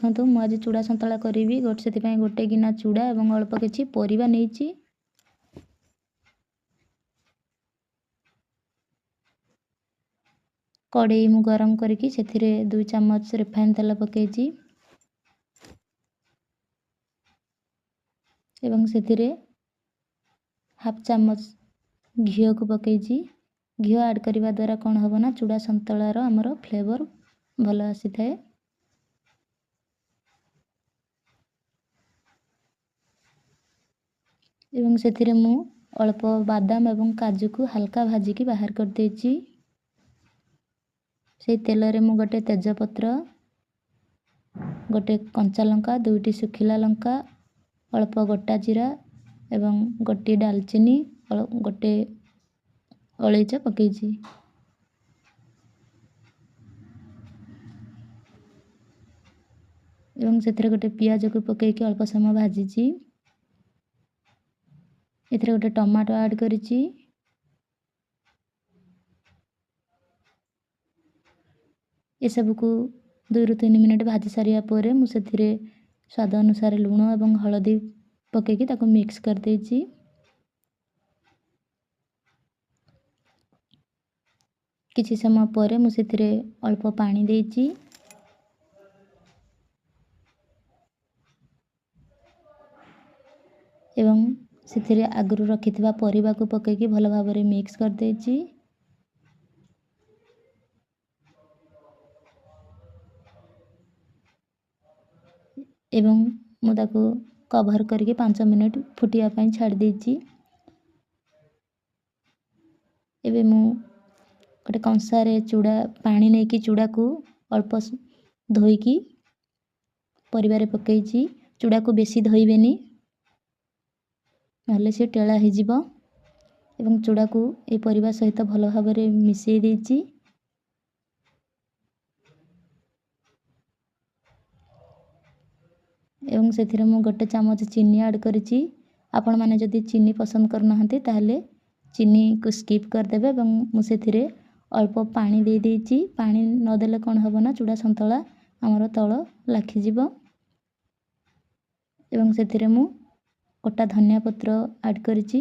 देखंतु मु आज चूड़ा संतला करिवि सेतिपाई गोटे गिना चूड़ा एवं अल्प किछि परिबा नेइछि। कड़ेई मु गरम करिकि सेथिरे 2 चम्मच रिफाइन तेल पकेइछि एवं सेथिरे हाफ चम्मच घिओ को पकेइछि। घिओ ऐड करिवा द्वारा कोन हबो ना चूड़ा संतलार हमर फ्लेवर भल आसी थाए। एवं सेथिरे मु अल्प बादाम एवं काजू को हल्का भाजी की बाहर कर देछि। से तेल रे मु गोटे तेजपत्र, गोटे कंचा लंका, 2टी सुखिला लंका, अल्प गोटा जीरा एवं गोटे दालचीनी, गोटे अलैच पकेइछि। एवं सेथिरे गोटे पियाज को पकेइकि अल्प समय भाजीछि। एथिरे गोटे टमाटो ऐड करिछि। ए सब को 2 रु 3 मिनिट भाजी सारिया परे मु सेथिरे स्वाद अनुसार लूण एवं हळदी पकेइकि ताको मिक्स कर देछि। किछि समय परे मु सेथिरे अल्प पानी देछि एवं सेथिरे आगरु रखिथिबा परिबा को पकेइकि भल भाबरे मिक्स कर देछि। एवं मु ताको कवर करके 5 मिनिट फुटिया पई छाड़ देछि। एबे मु गोटे कंसारे चूड़ा पानी नै कि चूड़ा को अल्प धोईकी परिबारे पकेइछि। चूड़ा को बेसी धोइबेनी नहले से टेला हे जिवो। एवं चूड़ा को ए परिबा सहित भल भाबरे मिसेई देछि। एवं सेथिरे मु गोटे चम्मच चीनी ऐड करिछि। आपण माने जदि चीनी पसंद कर नहंती ताहले चीनी को स्किप कर देबे। एवं मु सेथिरे अल्प पानी दे देछि। पानी न देले कोन हबो ना चूड़ा संतला हमर तळ लाखि जिवो। एवं सेथिरे मु गोटा धनिया पत्र ऐड करिछि।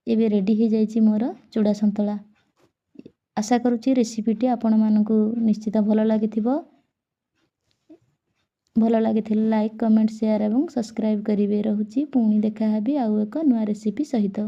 एबे रेडी हे जाइछि मोर चूड़ा संतला। आशा करूछि रेसिपीटी आपण मानकु निश्चित भल लागिथिबो। भल लागिथिले लाइक, कमेंट, शेयर एवं सब्सक्राइब करिवे। रहुछि पुणी देखा हेबी आउ एक नुआ रेसिपी सहित।